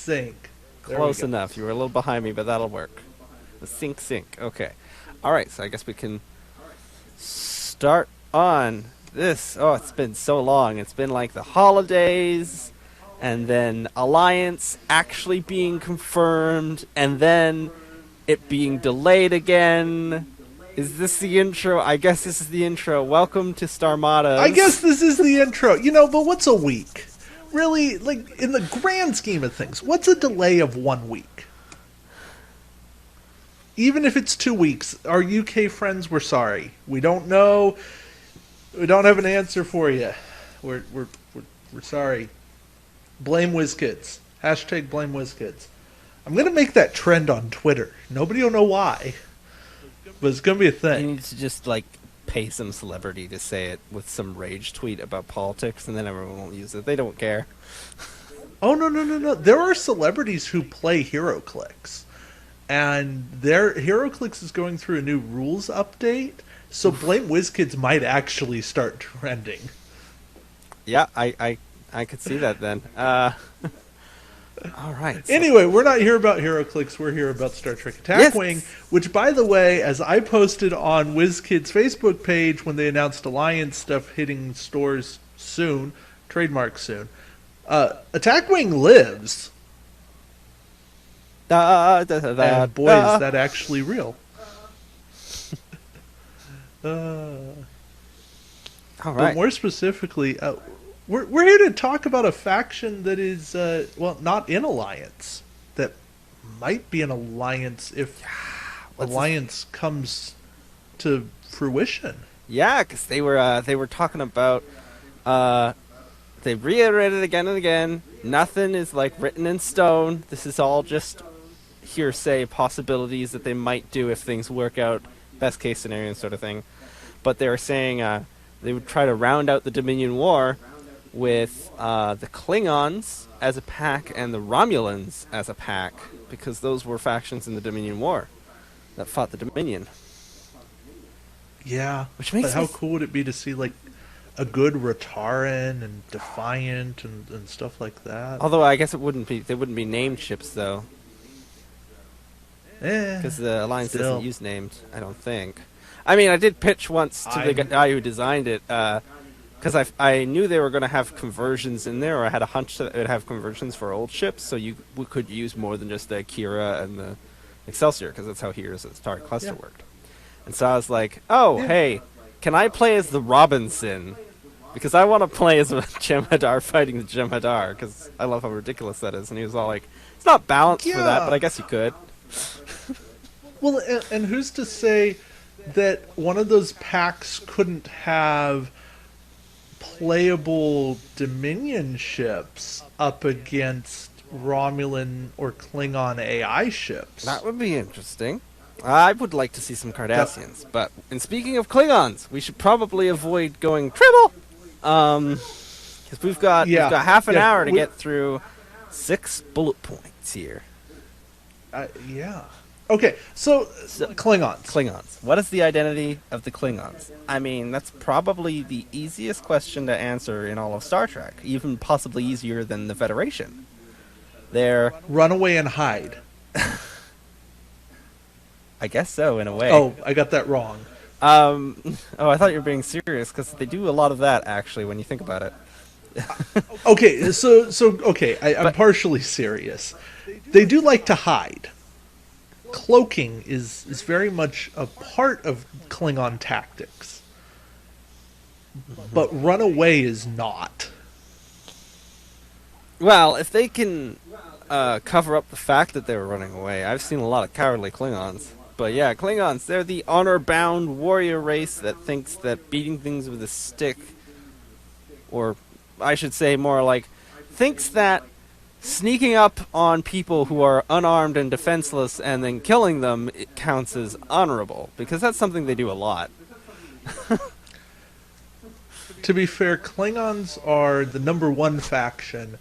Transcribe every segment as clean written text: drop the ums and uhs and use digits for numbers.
sync. Close enough. You were a little behind me, but that'll work. The sync. Okay. All right, so I guess we can start on this. Oh, it's been so long. It's been like the holidays, and then Alliance actually being confirmed, and then it being delayed again. Is this the intro? I guess this is the intro. Welcome to Starsmadas. I guess this is the intro. But what's a week? Really, like, in the grand scheme of things, what's a delay of 1 week? Even if it's 2 weeks, our UK friends, we're sorry. We don't know. We don't have an answer for you. We're sorry. Blame WizKids. Hashtag blame WizKids. I'm going to make that trend on Twitter. Nobody will know why. But it's going to be a thing. You need to just, like, pay some celebrity to say it with some rage tweet about politics, and then everyone will use it. They don't care. Oh, no. There are celebrities who play HeroClix. And their HeroClix is going through a new rules update, so Blame WizKids might actually start trending. Yeah, I could see that then. All right. So. Anyway, we're not here about HeroClix. We're here about Star Trek Attack Wing, which, by the way, as I posted on WizKids' Facebook page when they announced Alliance stuff hitting stores soon, trademark soon, Attack Wing lives. And boy, is that actually real. All right. But more specifically, we're here to talk about a faction that is, not in Alliance. That might be an Alliance if Alliance comes to fruition. Yeah, because they were talking about, they reiterated again and again, nothing is like written in stone. This is all just hearsay possibilities that they might do if things work out, best case scenario sort of thing. But they were saying they would try to round out the Dominion War with the Klingons as a pack and the Romulans as a pack, because those were factions in the Dominion War that fought the Dominion. Yeah, which makes how cool would it be to see like a good Rataran and Defiant and stuff like that? Although I guess they wouldn't be named ships though. Because the Alliance doesn't use named, I don't think. I mean, I did pitch once to the guy who designed it, because I knew they were going to have conversions in there, or I had a hunch that it would have conversions for old ships, so we could use more than just the Akira and the Excelsior, because that's how Heroes of the Star Cluster worked. And so I was like, hey, can I play as the Robinson? Because I want to play as a Jem'Hadar fighting the Jem'Hadar, because I love how ridiculous that is. And he was all like, it's not balanced for that, but I guess you could. Well, and who's to say that one of those packs couldn't have playable Dominion ships up against Romulan or Klingon AI ships? That would be interesting. I would like to see some Cardassians. But in speaking of Klingons, we should probably avoid going triple. Because we've got half an hour to get through 6 bullet points here. Yeah. Okay, so Klingons. Klingons. What is the identity of the Klingons? I mean, that's probably the easiest question to answer in all of Star Trek. Even possibly easier than the Federation. They're... Run away and hide. I guess so, in a way. Oh, I got that wrong. I thought you were being serious, because they do a lot of that, actually, when you think about it. Okay, I'm partially serious. They do like to hide. Cloaking is very much a part of Klingon tactics. But run away is not. Well, if they can cover up the fact that they were running away, I've seen a lot of cowardly Klingons. But yeah, Klingons, they're the honor-bound warrior race that thinks that beating things with a stick, or I should say more like, thinks that sneaking up on people who are unarmed and defenseless and then killing them, it counts as honorable, because that's something they do a lot. To be fair, Klingons are the #1 faction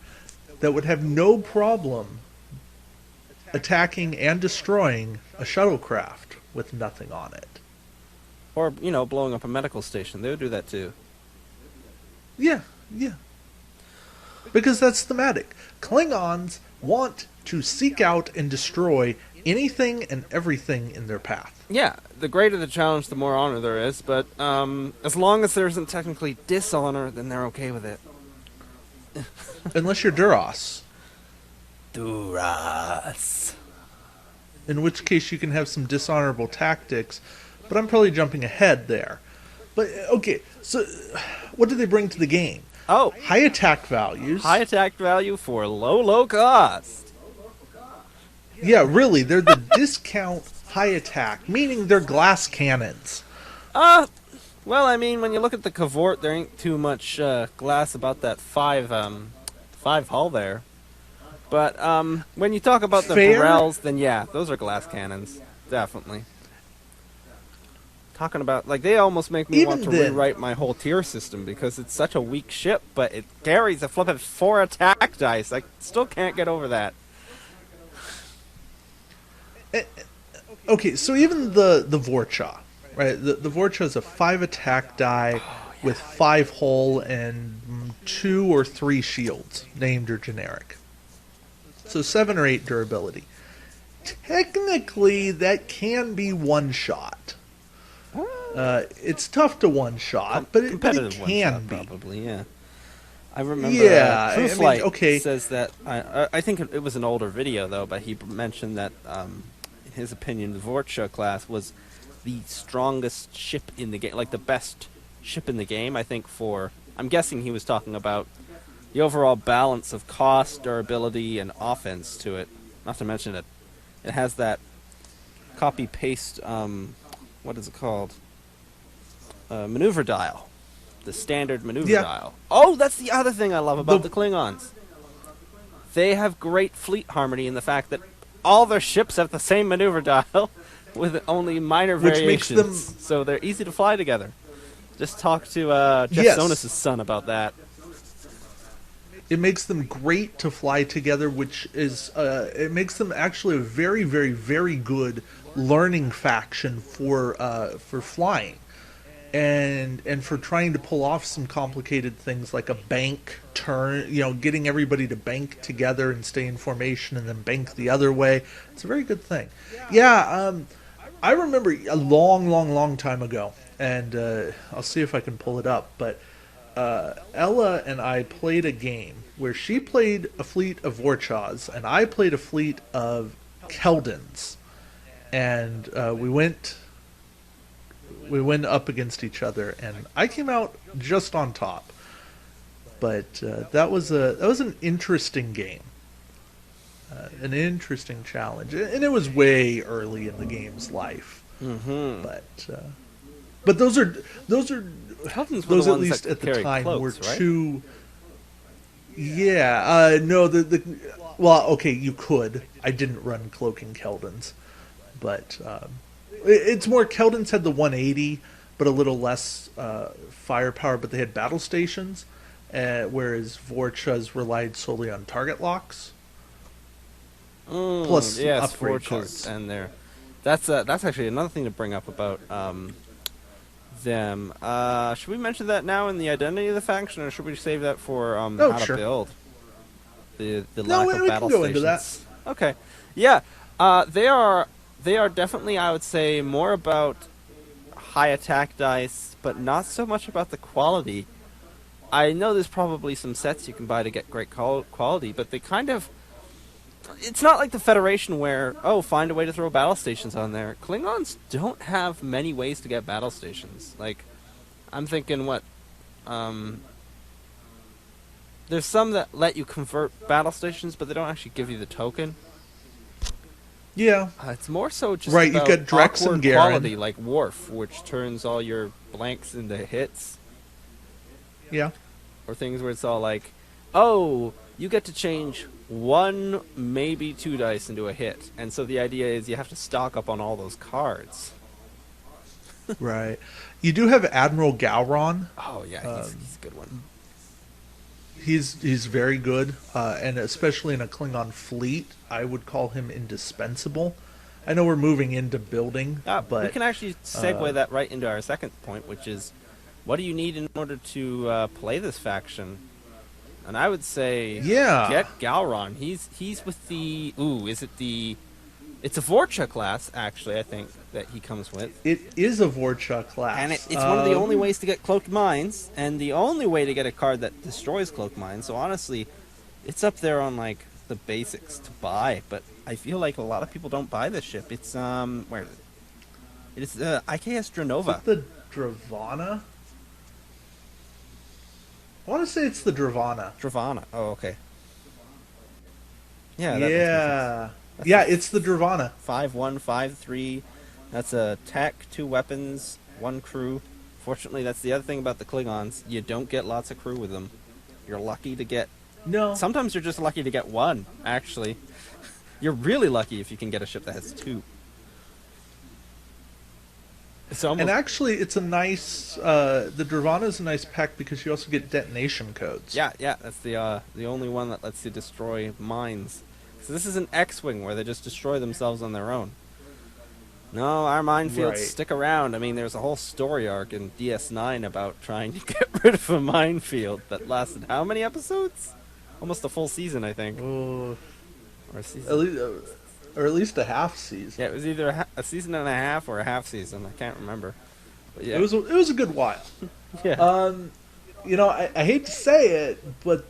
that would have no problem attacking and destroying a shuttlecraft with nothing on it. Or, blowing up a medical station. They would do that too. Yeah. because that's thematic. Klingons want to seek out and destroy anything and everything in their path. Yeah, the greater the challenge, the more honor there is, but as long as there isn't technically dishonor, then they're okay with it. Unless you're Duras. Duras. In which case you can have some dishonorable tactics, but I'm probably jumping ahead there. But, okay, so what do they bring to the game? Oh. High attack values. High attack value for low cost. Yeah, really, they're the discount high attack, meaning they're glass cannons. Well, I mean, when you look at the cavort, there ain't too much glass about that five hull there. But when you talk about the barrels, then yeah, those are glass cannons, definitely. Talking about, like, they almost make me want to rewrite my whole tier system because it's such a weak ship, but it carries a flippin' 4 attack dice. I still can't get over that. Okay, so even the Vorcha, right? The Vorcha is a 5 attack die with 5 hull and 2 or 3 shields, named or generic. So 7 or 8 durability. Technically, that can be one shot. It's tough to one shot, but it can be. Probably, yeah. I remember True says that, I think it was an older video though, but he mentioned that in his opinion the Vorcha class was the strongest ship in the game, like the best ship in the game, I think I'm guessing he was talking about the overall balance of cost, durability, and offense to it. Not to mention it has that copy-paste, what is it called? Maneuver dial. The standard maneuver dial. Oh, that's the other thing I love about the Klingons. They have great fleet harmony in the fact that all their ships have the same maneuver dial with only minor variations. Makes them... So they're easy to fly together. Just talk to Jeff Sonis' son about that. It makes them great to fly together, which is it makes them actually a very, very, very good learning faction for flying, and for trying to pull off some complicated things like a bank turn. Getting everybody to bank together and stay in formation, and then bank the other way. It's a very good thing. Yeah, I remember a long, long, long time ago, and I'll see if I can pull it up, but. Ella and I played a game where she played a fleet of Vorchas and I played a fleet of Keldons, and we went up against each other, and I came out just on top. But that was an interesting game, an interesting challenge, and it was way early in the game's life. Mm-hmm. But those are. Those, at least at the time, cloaks, were right? too... Yeah, no, well, okay, you could. I didn't run Cloaking Keldons. But it's more... Keldons had the 180, but a little less firepower, but they had battle stations, whereas Vorchas relied solely on target locks. Plus upgrade cards. And that's actually another thing to bring up about... them. Should we mention that now in the identity of the faction, or should we save that for how to build? The lack of battle stations. Into that. Okay. Yeah. They are definitely, I would say, more about high attack dice, but not so much about the quality. I know there's probably some sets you can buy to get great quality, but they kind of... It's not like the Federation where, find a way to throw battle stations on there. Klingons don't have many ways to get battle stations. Like, I'm thinking there's some that let you convert battle stations, but they don't actually give you the token. Yeah. It's more so just right, about you get Drex and Garen. Quality, like Worf, which turns all your blanks into hits. Yeah. Or things where it's all like, you get to change 1, maybe 2 dice into a hit. And so the idea is you have to stock up on all those cards. Right. You do have Admiral Gowron. Oh, yeah, he's a good one. He's very good, and especially in a Klingon fleet, I would call him indispensable. I know we're moving into building, but... We can actually segue that right into our second point, which is, what do you need in order to play this faction? And I would say, Yeah. get Galron. He's with the is it the? It's a Vorcha class, actually. I think that he comes with. It is a Vorcha class, And it's one of the only ways to get Cloaked Mines, and the only way to get a card that destroys Cloaked Mines. So honestly, it's up there on like the basics to buy. But I feel like a lot of people don't buy this ship. It's where is it? It is IKS Dranova. Is it the Dravana? I want to say it's the Dravana. Dravana. Oh, okay. Yeah. Yeah, it's the Dravana. 5-1, 5-3. That's a tech, 2 weapons, 1 crew. Fortunately, that's the other thing about the Klingons. You don't get lots of crew with them. You're lucky to get... No. Sometimes you're just lucky to get 1, actually. You're really lucky if you can get a ship that has 2. It's almost... And actually, it's a nice... the Dravana is a nice pack because you also get detonation codes. Yeah, that's the only one that lets you destroy mines. So this is an X-Wing where they just destroy themselves on their own. No, our minefields stick around. I mean, there's a whole story arc in DS9 about trying to get rid of a minefield that lasted how many episodes? Almost a full season, I think. Or a season. At least a half season. Yeah, it was either a season and a half or a half season. I can't remember. But yeah. It was a good while. Yeah. I hate to say it, but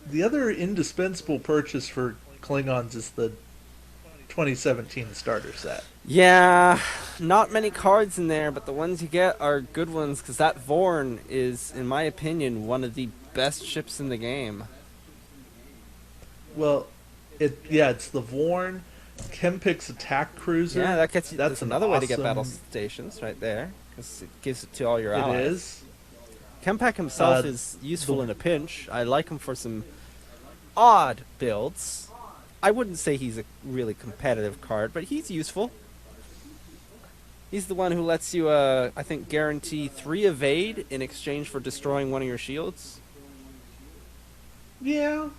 the other indispensable purchase for Klingons is the 2017 starter set. Yeah, not many cards in there, but the ones you get are good ones, because that Vorn is, in my opinion, one of the best ships in the game. Well, it's the Vorn, Kempik's attack cruiser. Yeah, that gets you. That's another way to get awesome... battle stations right there, because it gives it to all your allies. It is. Kempak himself is useful in a pinch. I like him for some odd builds. I wouldn't say he's a really competitive card, but he's useful. He's the one who lets you, I think, guarantee 3 evade in exchange for destroying one of your shields. Yeah.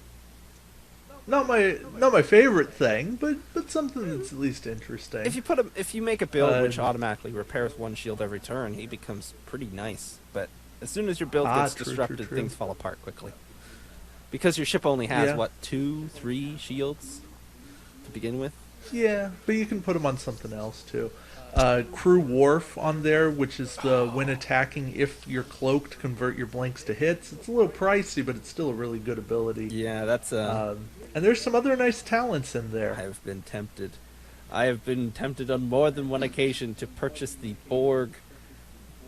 Not my favorite thing, but something that's at least interesting. If you make a build which automatically repairs 1 shield every turn, he becomes pretty nice. But as soon as your build gets disrupted, things fall apart quickly. Because your ship only has, 2, 3 shields to begin with? Yeah, but you can put them on something else, too. Crew Wharf on there, which is the when attacking, if you're cloaked, convert your blanks to hits. It's a little pricey, but it's still a really good ability. Yeah, that's and there's some other nice talents in there. I have been tempted. I have been tempted on more than one occasion to purchase the Borg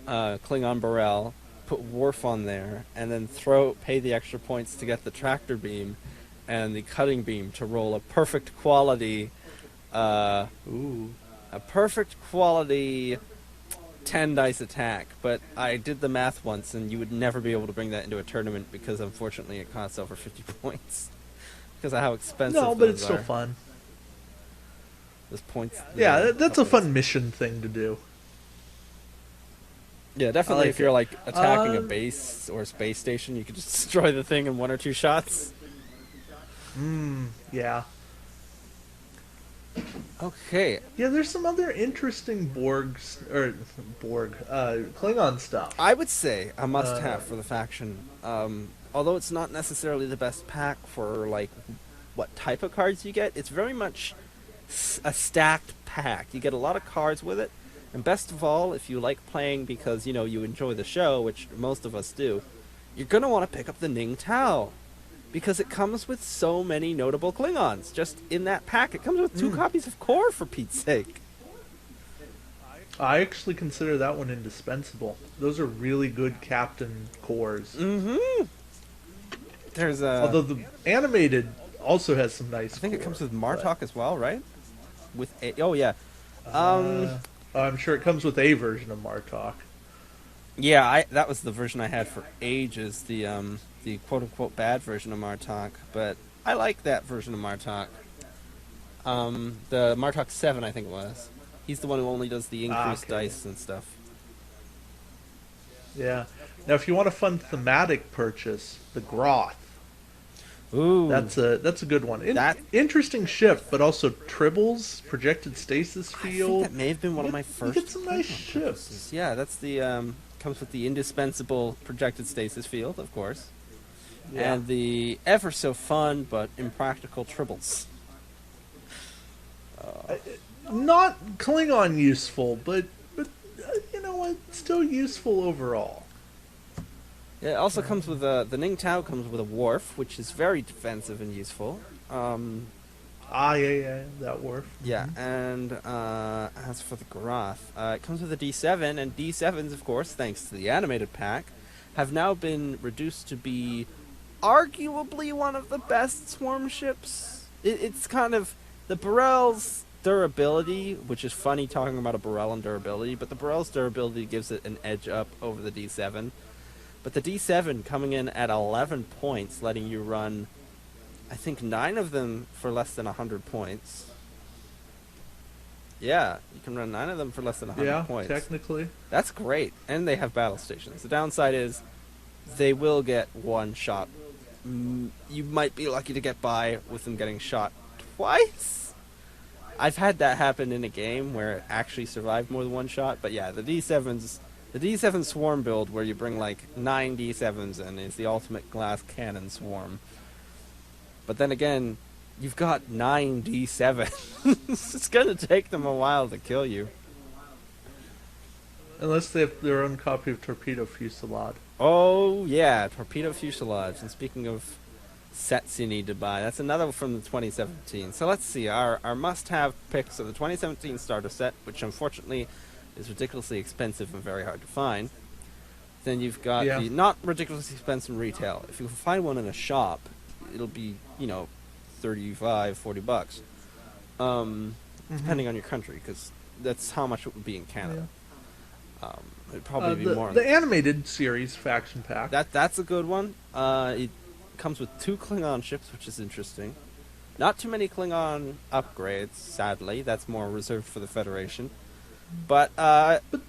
Klingon Barrel, put Worf on there, and then pay the extra points to get the tractor beam and the cutting beam to roll a perfect quality a perfect quality 10 dice attack. But I did the math once, and you would never be able to bring that into a tournament because unfortunately it costs over 50 points because of how expensive No, but it's still fun. Those points. Yeah, that's a fun mission thing to do. Yeah, definitely. If you're like attacking a base or a space station, you could just destroy the thing in 1 or 2 shots. Yeah. Okay. Yeah, there's some other interesting Klingon stuff. I would say a must-have for the faction. Although it's not necessarily the best pack for like what type of cards you get, it's very much a stacked pack. You get a lot of cards with it. And best of all, if you like playing because, you enjoy the show, which most of us do, you're going to want to pick up the Ning Tao. Because it comes with so many notable Klingons. Just in that pack, it comes with 2 copies of Core, for Pete's sake. I actually consider that one indispensable. Those are really good captain cores. Mm-hmm. There's although the animated also has some nice I think core, it comes with Martok as well, right? Oh, yeah. I'm sure it comes with a version of Martok. Yeah, that was the version I had for ages, the quote-unquote bad version of Martok, but I like that version of Martok. The Martok 7, I think it was. He's the one who only does the increased dice and stuff. Yeah. Now, if you want a fun thematic purchase, the Groth. Ooh. That's a good one. Interesting ship, but also tribbles, projected stasis field. I think that may have been one of my first. You get some nice ships. Yeah, that's the comes with the indispensable projected stasis field, of course. and the ever so fun but impractical tribbles. Not Klingon useful, but you know what? Still useful overall. It also comes with the Ning Tao comes with a wharf, which is very defensive and useful. Yeah, that wharf. Yeah, and as for the Garath, it comes with a D7, and D7s, of course, thanks to the animated pack, have now been reduced to be arguably one of the best swarm ships. It's kind of the Burrell's durability, which is funny talking about a Burrell and durability, but the Burrell's durability gives it an edge up over the D7. But the D7 coming in at 11 points, letting you run, I think, 9 of them for less than 100 points. Yeah, you can run 9 of them for less than 100 points. Yeah, technically. That's great. And they have battle stations. The downside is they will get one shot. You might be lucky to get by with them getting shot twice. I've had that happen in a game where it actually survived more than one shot. But yeah, the D7 swarm build where you bring like 9 D7s in is the ultimate glass cannon swarm. But then again, you've got 9 D7s. It's going to take them a while to kill you. Unless they have their own copy of Torpedo Fusillade. Oh, yeah, Torpedo Fuselage. And speaking of sets you need to buy, that's another from the 2017. So let's see, our must-have picks of the 2017 starter set, which unfortunately is ridiculously expensive and very hard to find. Then you've got the not ridiculously expensive in retail. If you can find one in a shop, it'll be, $35, $40. Depending on your country, because that's how much it would be in Canada. It'd probably be more. The animated series faction pack. That's a good one. It comes with 2 Klingon ships, which is interesting. Not too many Klingon upgrades, sadly. That's more reserved for the Federation. But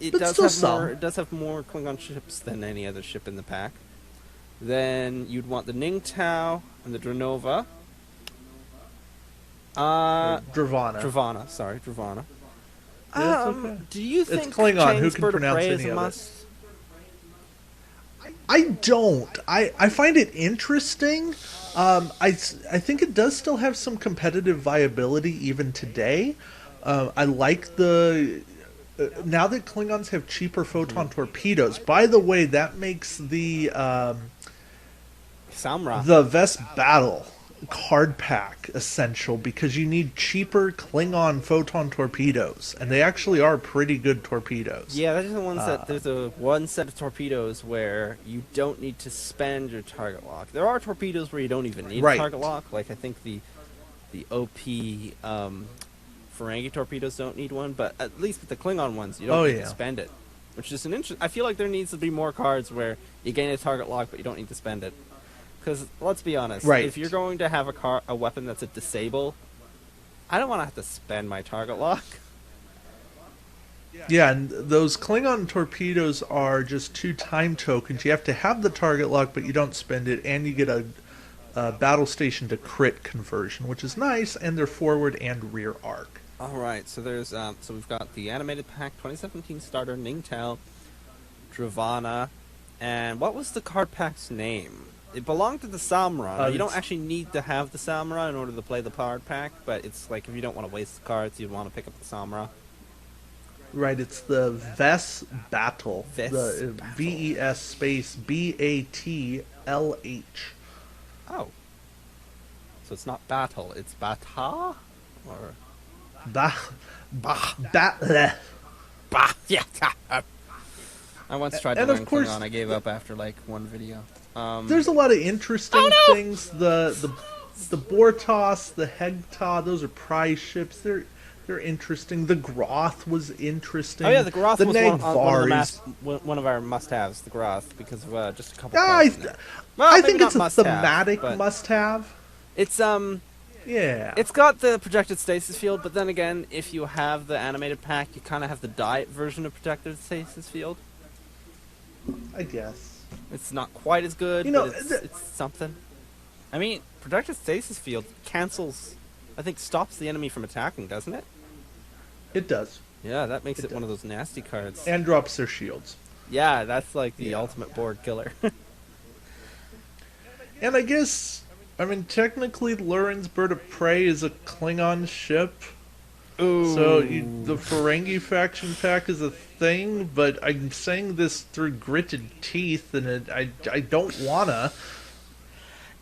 it does have more Klingon ships than any other ship in the pack. Then you'd want the Ning Tao and the Dranova. Dravana. Dravana. Yeah, it's okay. Do you think it's Klingon? Who can Bird pronounce Prey any is a of must? it? I don't. I find it interesting. I think it does still have some competitive viability even today. I like the... now that Klingons have cheaper photon torpedoes, by the way, that makes the Samra. The Vest Battle card pack essential because you need cheaper Klingon photon torpedoes, and they actually are pretty good torpedoes. Yeah, there's one set of torpedoes where you don't need to spend your target lock. There are torpedoes where you don't even need a target lock, like I think the OP Ferengi torpedoes don't need one, but at least with the Klingon ones, you don't need to spend it. Which is I feel like there needs to be more cards where you gain a target lock, but you don't need to spend it. Because let's be honest, if you're going to have a weapon that's a disable, I don't want to have to spend my target lock. Yeah, and those Klingon torpedoes are just 2 time tokens. You have to have the target lock, but you don't spend it, and you get a battle station to crit conversion, which is nice, and they're forward and rear arc. All right, so there's so we've got the animated pack 2017 starter Ning Tao, Dravana, and what was the card pack's name? It belonged to the Samra. You don't actually need to have the Samra in order to play the card pack, but it's like if you don't want to waste the cards, you'd want to pick up the Samra. Right, it's the Vest Battle. The VES space BATLH. Oh. So it's not battle, it's bata? Or yeah. I once tried to learn Klingon. I gave up after like one video. There's a lot of interesting things. The Bortos, the Hegta, those are prize ships. They're interesting. The Groth was interesting. Oh yeah, the Groth was one of our must-haves. The Groth, because of just a couple. I think it's a thematic must-have. It's it's got the projected stasis field, but then again, if you have the animated pack, you kind of have the diet version of projected stasis field. I guess. It's not quite as good, but it's something. I mean, projected stasis field stops the enemy from attacking, doesn't it? It does. Yeah, that makes it one of those nasty cards. And drops their shields. Yeah, that's like the ultimate board killer. And I guess, I mean, technically, Lurin's Bird of Prey is a Klingon ship. So the Ooh. Ferengi faction pack is a thing, but I'm saying this through gritted teeth, and I don't wanna.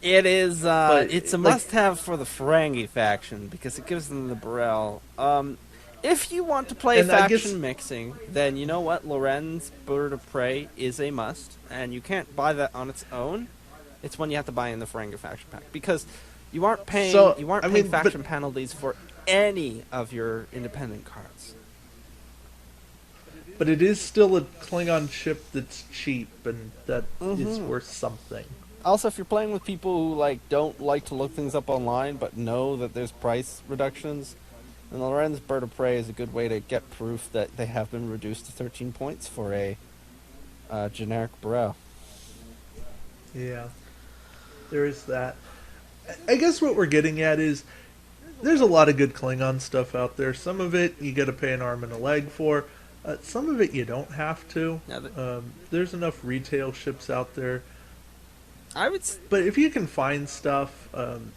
It is. But It's a like, must-have for the Ferengi faction because it gives them the Burrell. If you want to play and I guess faction mixing, then you know what, Loren's Bird of Prey is a must, and you can't buy that on its own. It's one you have to buy in the Ferengi faction pack because so. you aren't I paying mean, but faction penalties for any of your independent cards. but it is still a Klingon ship that's cheap, and that is Mm-hmm. worth something. Also, if you're playing with people who don't like to look things up online but know that there's price reductions, then Loren's Bird of Prey is a good way to get proof that they have been reduced to 13 points for a generic Burrell. Yeah, there is that. I guess what we're getting at is there's a lot of good Klingon stuff out there. Some of it you got to pay an arm and a leg for. Some of it you don't have to. Now, There's enough retail ships out there. I would. But if you can find stuff, some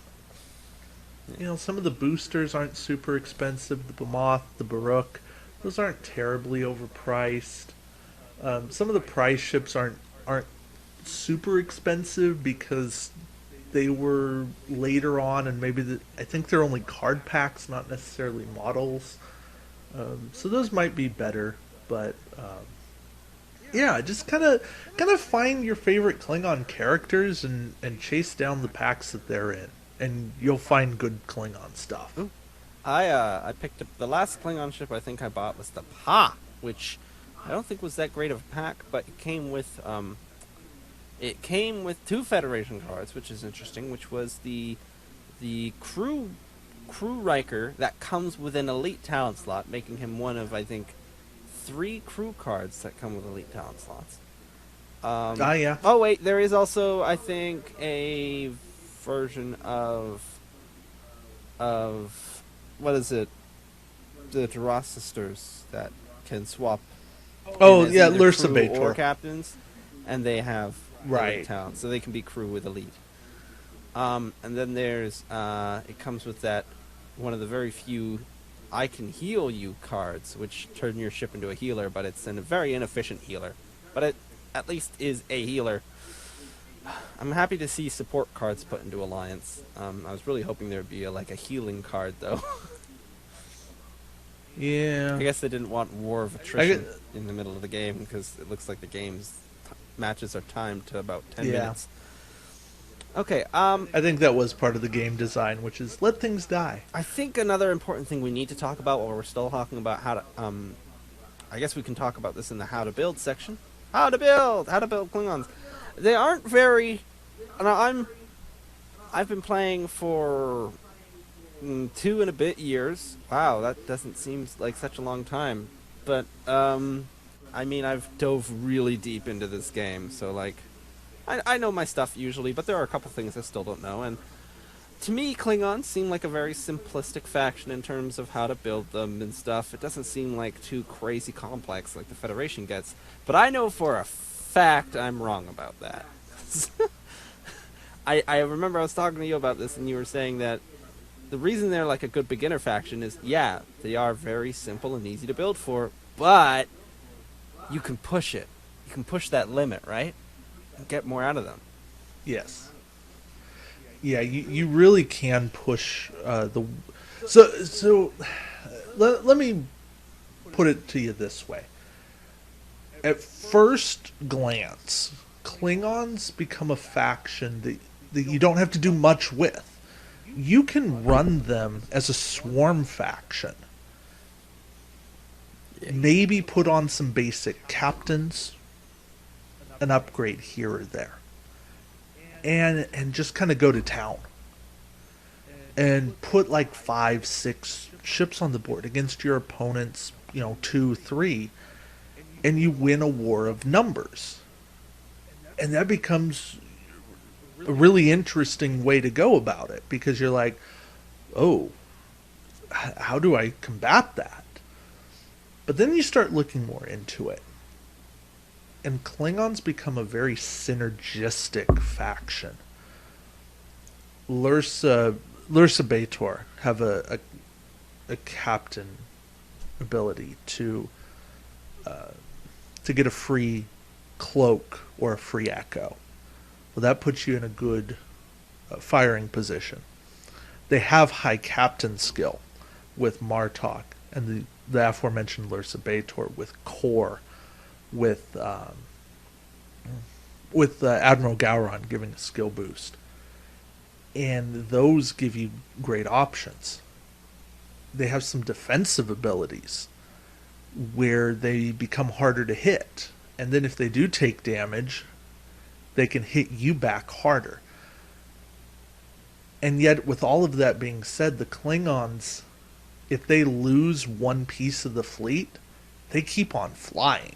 of the boosters aren't super expensive. The Bemoth, the Baroque, those aren't terribly overpriced. Some of the price ships aren't super expensive because they were later on, and I think they're only card packs, not necessarily models. So those might be better, but yeah, just kind of find your favorite Klingon characters and chase down the packs that they're in, and you'll find good Klingon stuff. Ooh. I picked up the last Klingon ship I think I bought was the Pa, which I don't think was that great of a pack, but it came with two Federation cards, which is interesting, which was the crew Riker that comes with an elite talent slot, making him one of I think 3 crew cards that come with elite talent slots. Yeah. Oh wait, there is also I think a version of what is it? The Duras sisters that can swap. Oh in as yeah, either Lursa crew or Bator. captains, and they have Right. elite talent, so they can be crew with elite. And then there's it comes with that one of the very few I can heal you cards, which turn your ship into a healer, but it's a very inefficient healer. But it at least is a healer. I'm happy to see support cards put into Alliance. I was really hoping there would be a healing card, though. Yeah. I guess they didn't want War of Attrition in the middle of the game, because it looks like the matches are timed to about 10 minutes. Okay, I think that was part of the game design, which is let things die. I think another important thing we need to talk about while we're still talking about how to, I guess we can talk about this in the how to build section. How to build Klingons. They aren't very, I've been playing for 2 and a bit years. Wow, that doesn't seem like such a long time. But, I mean, I've dove really deep into this game, so I know my stuff usually, but there are a couple things I still don't know, and to me, Klingons seem like a very simplistic faction in terms of how to build them and stuff. It doesn't seem like too crazy complex like the Federation gets, but I know for a fact I'm wrong about that. I remember I was talking to you about this, and you were saying that the reason they're like a good beginner faction is, yeah, they are very simple and easy to build for, but you can push it. You can push that limit, right? Get more out of them. Yes. Yeah, you really can push the. So let me put it to you this way. At first glance, Klingons become a faction that you don't have to do much with. You can run them as a swarm faction. Yeah. Maybe put on some basic captains, an upgrade here or there, and just kind of go to town and put 5-6 ships on the board against your opponents, 2-3, and you win a war of numbers, and that becomes a really interesting way to go about it, because you're like, oh, how do I combat that? But then you start looking more into it, and Klingons become a very synergistic faction. Lursa Bator have a captain ability to get a free cloak or a free echo. Well, that puts you in a good firing position. They have high captain skill with Martok and the aforementioned Lursa Bator with Core, with Admiral Gowron giving a skill boost. And those give you great options. They have some defensive abilities where they become harder to hit. And then if they do take damage, they can hit you back harder. And yet, with all of that being said, the Klingons, if they lose one piece of the fleet, they keep on flying.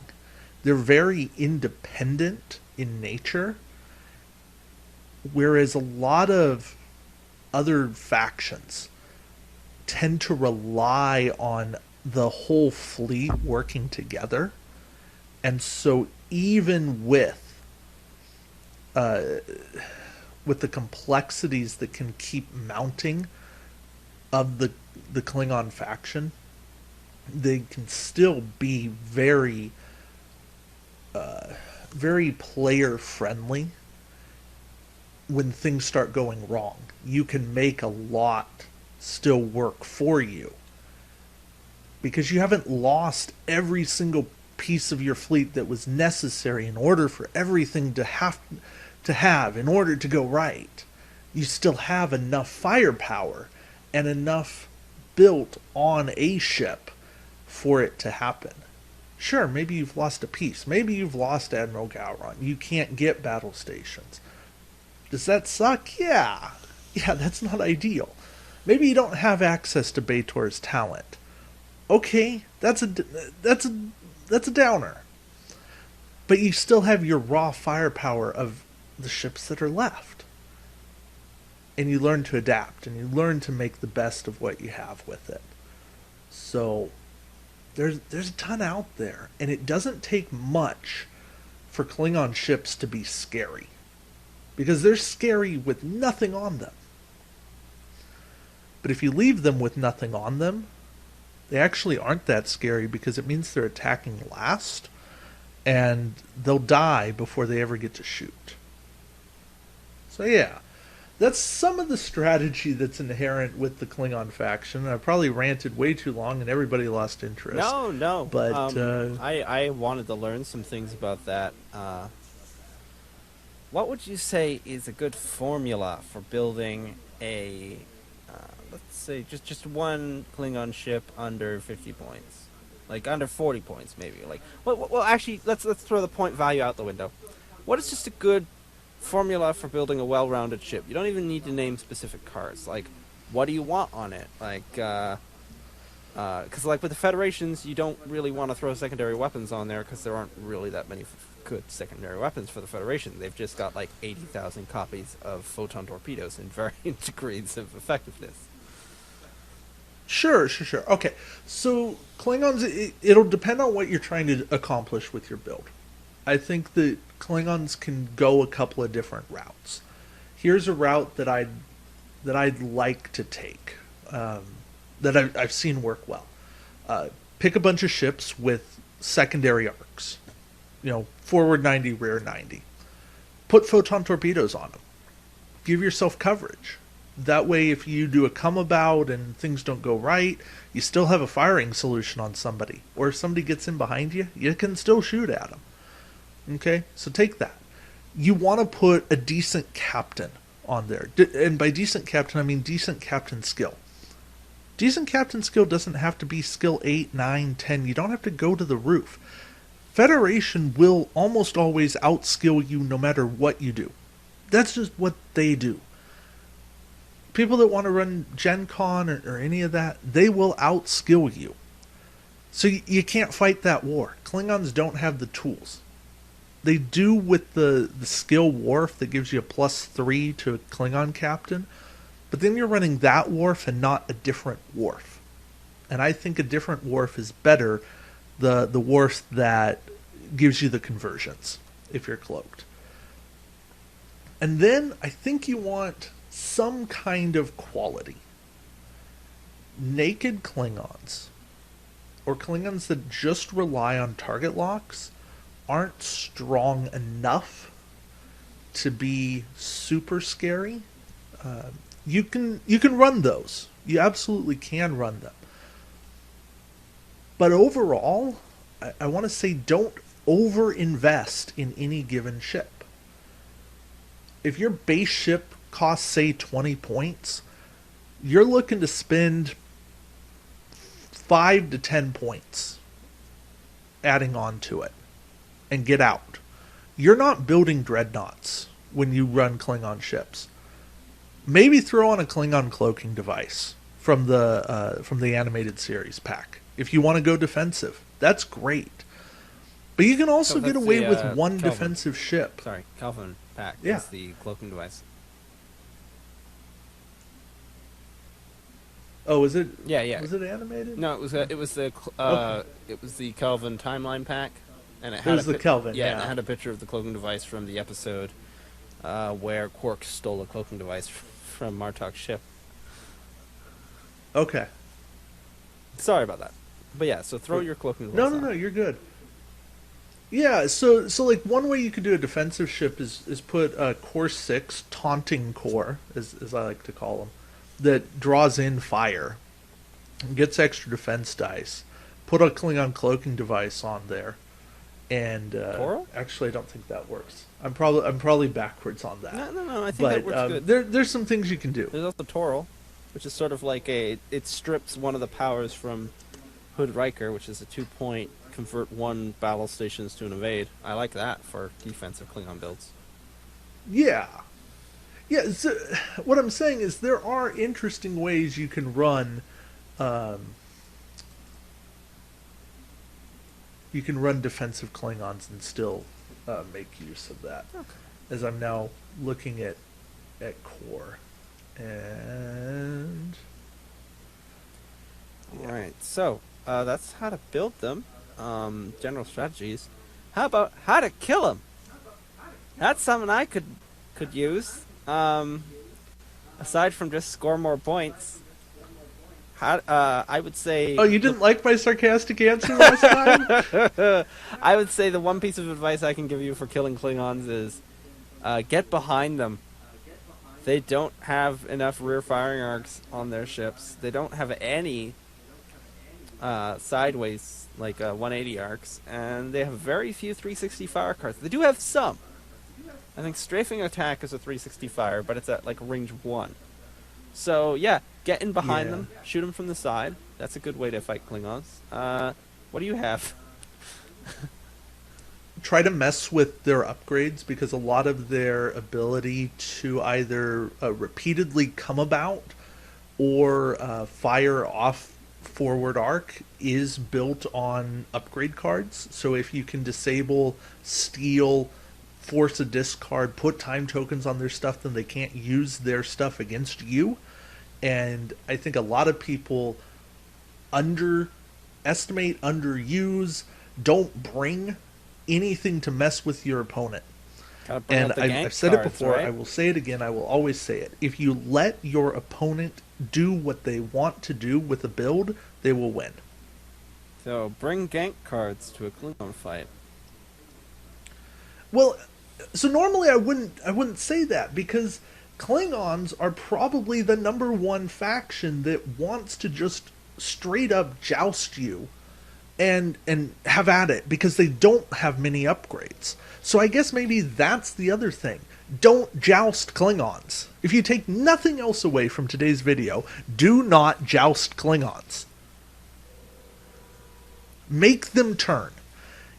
They're very independent in nature, whereas a lot of other factions tend to rely on the whole fleet working together. And so even with the complexities that can keep mounting of the Klingon faction, they can still be very very player friendly. When things start going wrong, you can make a lot still work for you because you haven't lost every single piece of your fleet that was necessary in order for everything to have in order to go right. You still have enough firepower and enough built on a ship for it to happen. Sure, maybe you've lost a piece. Maybe you've lost Admiral Gowron. You can't get battle stations. Does that suck? Yeah. Yeah, that's not ideal. Maybe you don't have access to Bator's talent. Okay, that's a downer. But you still have your raw firepower of the ships that are left. And you learn to adapt, and you learn to make the best of what you have with it. So there's a ton out there, and it doesn't take much for Klingon ships to be scary. Because they're scary with nothing on them. But if you leave them with nothing on them, they actually aren't that scary because it means they're attacking last, and they'll die before they ever get to shoot. So yeah, that's some of the strategy that's inherent with the Klingon faction. I probably ranted way too long and everybody lost interest. No. But I wanted to learn some things about that. What would you say is a good formula for building a, let's say, just one Klingon ship under 50 points? Like, under 40 points, maybe. Like, well, actually, let's throw the point value out the window. What is just a good formula for building a well-rounded ship? You don't even need to name specific cards. Like, what do you want on it? Like, because, like, with the Federations, you don't really want to throw secondary weapons on there because there aren't really that many good secondary weapons for the Federation. They've just got like 80,000 copies of photon torpedoes in varying degrees of effectiveness. Sure. Okay, so Klingons, it'll depend on what you're trying to accomplish with your build. I think that Klingons can go a couple of different routes. Here's a route that I'd like to take, that I've seen work well. Pick a bunch of ships with secondary arcs. Forward 90, rear 90. Put photon torpedoes on them. Give yourself coverage. That way, if you do a come about and things don't go right, you still have a firing solution on somebody. Or if somebody gets in behind you, you can still shoot at them. Okay? So take that. You want to put a decent captain on there. And by decent captain, I mean decent captain skill. Decent captain skill doesn't have to be skill 8, 9, 10. You don't have to go to the roof. Federation will almost always outskill you no matter what you do. That's just what they do. People that want to run Gen Con or any of that, they will outskill you. So you can't fight that war. Klingons don't have the tools. They do with the skill wharf that gives you a +3 to a Klingon captain, but then you're running that wharf and not a different wharf. And I think a different wharf is better, the wharf that gives you the conversions if you're cloaked. And then I think you want some kind of quality. Naked Klingons, or Klingons that just rely on target locks, aren't strong enough to be super scary. You can run those. You absolutely can run them. But overall, I want to say don't over-invest in any given ship. If your base ship costs, say, 20 points, you're looking to spend 5 to 10 points adding on to it and get out. You're not building dreadnoughts when you run Klingon ships. Maybe throw on a Klingon cloaking device from the animated series pack. If you want to go defensive, that's great. But you can also get away with one Kelvin. defensive ship. Sorry, Kelvin pack. Yeah. That's the cloaking device. Oh, was it? Yeah. Was it animated? No, it was the Kelvin timeline pack, and it was the Kelvin. Yeah, Yeah. and it had a picture of the cloaking device from the episode where Quark stole a cloaking device from Martok's ship. Okay. Sorry about that, but yeah. So throw your cloaking device. No, you're good. Yeah, so like one way you could do a defensive ship is put a Core 6 taunting core, as I like to call them, that draws in fire, gets extra defense dice. Put a Klingon cloaking device on there, and actually I don't think that works. I'm probably backwards on that. No. I think that works good. There's some things you can do. There's also Toral, which is sort of like it strips one of the powers from Hood Riker, which is a 2-point convert 1 battle stations to an evade. I like that for defensive Klingon builds. Yeah. So what I'm saying is there are interesting ways you can run. You can run defensive Klingons and still make use of that. Okay. As I'm now looking at core, and All right, so that's how to build them. General strategies. How about how to kill them? That's something I could use. Aside from just score more points, I would say. Oh, you didn't like my sarcastic answer last time? I would say the one piece of advice I can give you for killing Klingons is get behind them. They don't have enough rear firing arcs on their ships. They don't have any sideways, like 180 arcs, and they have very few 360 fire cards. They do have some. I think strafing attack is a 360 fire, but it's at like range 1. So yeah, get in behind them, shoot them from the side. That's a good way to fight Klingons. What do you have? Try to mess with their upgrades, because a lot of their ability to either repeatedly come about or fire off forward arc is built on upgrade cards. So if you can disable, steal, force a discard, put time tokens on their stuff, then they can't use their stuff against you. And I think a lot of people underestimate, underuse, don't bring anything to mess with your opponent. And I've said it before, right? I will say it again, I will always say it. If you let your opponent do what they want to do with a build, they will win. So bring gank cards to a Klingon fight. Well, so normally I wouldn't say that, because Klingons are probably the number one faction that wants to just straight up joust you and have at it, because they don't have many upgrades. So I guess maybe that's the other thing. Don't joust Klingons. If you take nothing else away from today's video, do not joust Klingons. Make them turn.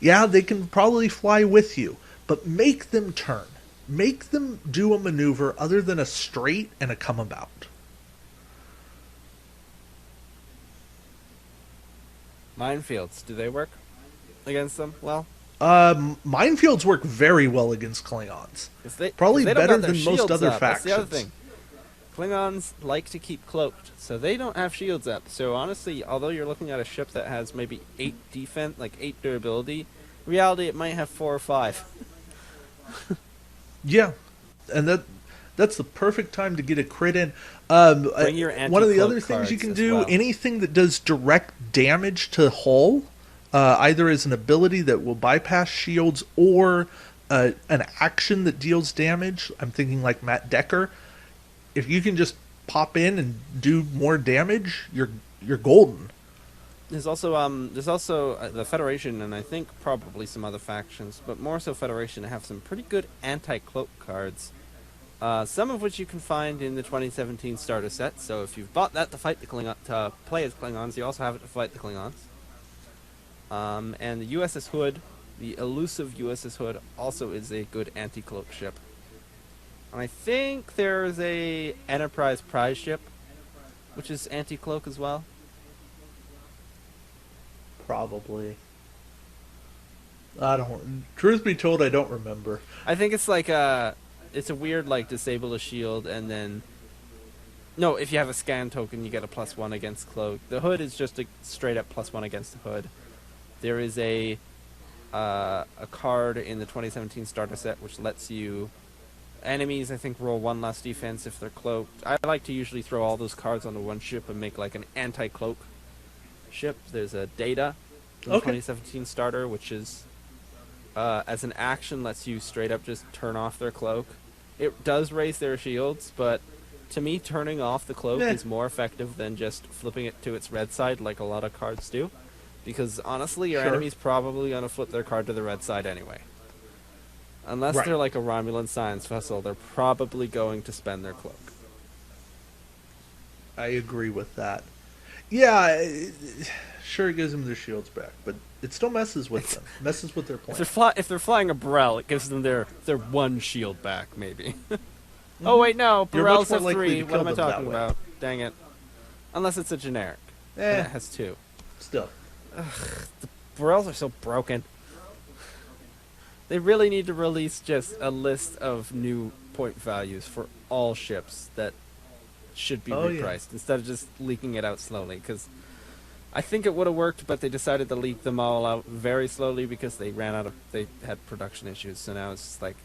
Yeah, they can probably fly with you, but make them turn. Make them do a maneuver other than a straight and a come about. Minefields, do they work against them well? Minefields work very well against Klingons. Probably better than most other factions. That's the other thing. Klingons like to keep cloaked, so they don't have shields up. So honestly, although you're looking at a ship that has maybe 8 defense, like 8 durability, in reality it might have 4 or 5. Yeah, and That's the perfect time to get a crit in. Bring your One of the anti-cloak other things you cards can as do, well. anything that does direct damage to hull, either as an ability that will bypass shields or an action that deals damage. I'm thinking like Matt Decker. If you can just pop in and do more damage, you're golden. There's also the Federation, and I think probably some other factions, but more so Federation, have some pretty good anti-cloak cards. Some of which you can find in the 2017 starter set. So if you've bought that to fight the to play as Klingons, you also have it to fight the Klingons. And the USS Hood, the elusive USS Hood, also is a good anti-cloak ship. And I think there's a Enterprise prize ship, which is anti-cloak as well. Probably. I don't. Truth be told, I don't remember. I think it's like it's a weird like disable a shield and then. No, if you have a scan token, you get a +1 against cloak. The Hood is just a straight up +1 against the Hood. There is a card in the 2017 starter set which lets you enemies, I think, roll 1 less defense if they're cloaked. I like to usually throw all those cards onto one ship and make like an anti-cloak ship. There's a Data in the 2017 starter, which is as an action lets you straight up just turn off their cloak. It does raise their shields, but to me turning off the cloak is more effective than just flipping it to its red side like a lot of cards do. Because honestly, your enemy's probably going to flip their card to the red side anyway. Unless they're like a Romulan science vessel, they're probably going to spend their cloak. I agree with that. Yeah, sure, it gives them their shields back, but it still messes with them. Messes with their plan. If they're flying a Burrell, it gives them their one shield back, maybe. Oh wait, no, Burrells have 3. What am I talking about? Dang it. Unless it's a generic. It has 2. Still. Ugh, the Burrells are so broken. They really need to release just a list of new point values for all ships that should be repriced instead of just leaking it out slowly. Because I think it would have worked, but they decided to leak them all out very slowly because they had production issues. So now it's just like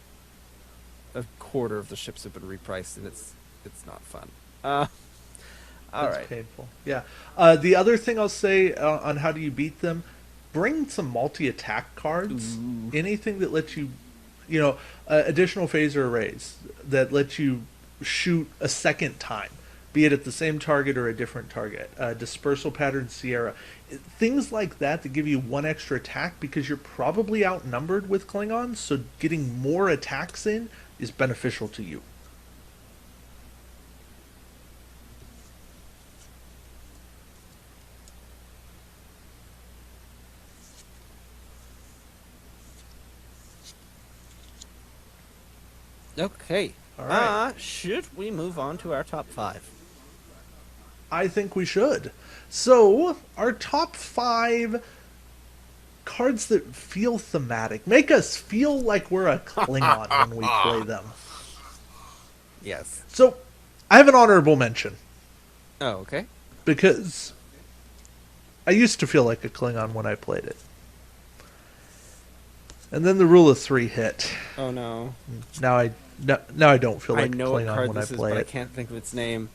a quarter of the ships have been repriced, and it's not fun. All right. Painful. Yeah. The other thing I'll say on how do you beat them, bring some multi-attack cards. Ooh. Anything that lets you, additional phaser arrays that let you shoot a second time, be it at the same target or a different target. Dispersal pattern Sierra. Things like that give you 1 extra attack because you're probably outnumbered with Klingons, so getting more attacks in is beneficial to you. Okay. All right. Should we move on to our top 5? I think we should. So, our top 5 cards that feel thematic. Make us feel like we're a Klingon when we play them. Yes. So, I have an honorable mention. Oh, okay. Because I used to feel like a Klingon when I played it. And then the rule of 3 hit. Oh, no. Now I don't feel like a Klingon when I play it. I can't think of its name.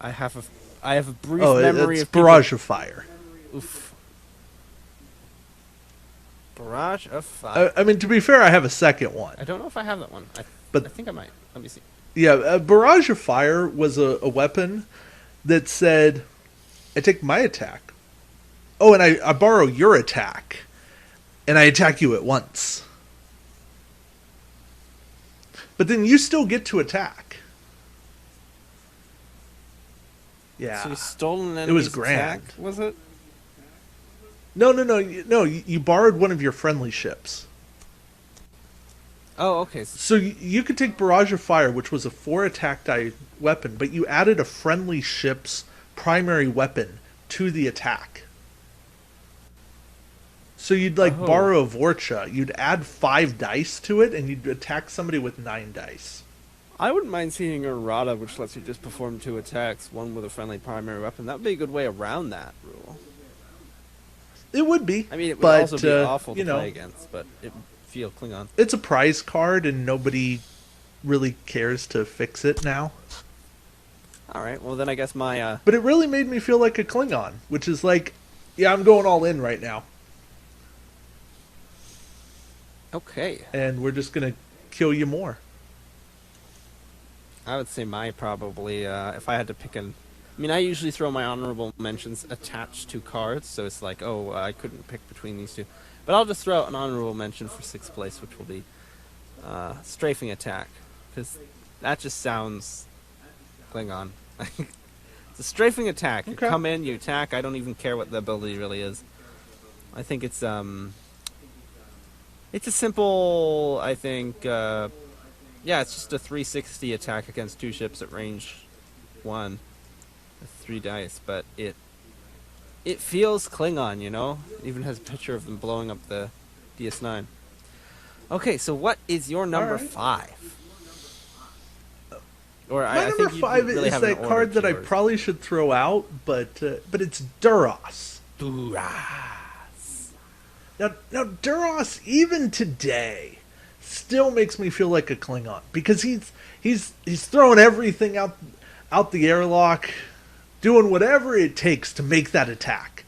I have a brief memory of Barrage of Fire. Oof. Barrage of Fire. I mean, to be fair, I have a second one. I don't know if I have that one. I think I might. Let me see. Yeah, Barrage of Fire was a weapon that said, I take my attack. Oh, and I borrow your attack. And I attack you at once. But then you still get to attack. Yeah. So you stole an enemy's it was grand. Attack, was it? No. You borrowed one of your friendly ships. Oh, okay. So you could take Barrage of Fire, which was a 4 attack die weapon, but you added a friendly ship's primary weapon to the attack. So you'd borrow a Vorcha, you'd add 5 dice to it, and you'd attack somebody with 9 dice. I wouldn't mind seeing a Rada, which lets you just perform 2 attacks, one with a friendly primary weapon. That would be a good way around that rule. It would be. I mean, it would also be awful to play against, but it would feel Klingon. It's a prize card, and nobody really cares to fix it now. All right. Well, then I guess my. But it really made me feel like a Klingon, which is like, yeah, I'm going all in right now. Okay. And we're just gonna kill you more. I would say my probably, if I had to pick an... I mean, I usually throw my honorable mentions attached to cards, so it's like, oh, I couldn't pick between these two. But I'll just throw out an honorable mention for 6th place, which will be strafing attack, because that just sounds Klingon. It's a strafing attack. Okay. You come in, you attack. I don't even care what the ability really is. I think it's a simple, I think, yeah, it's just a 360 attack against 2 ships at range 1 with 3 dice, but it feels Klingon, you know? It even has a picture of them blowing up the DS9. Okay, so what is your number 5? Or My number 5 really is that card that I probably should throw out, but it's Duras. Duras. Now Duras, even today, still makes me feel like a Klingon because he's throwing everything out the airlock, doing whatever it takes to make that attack.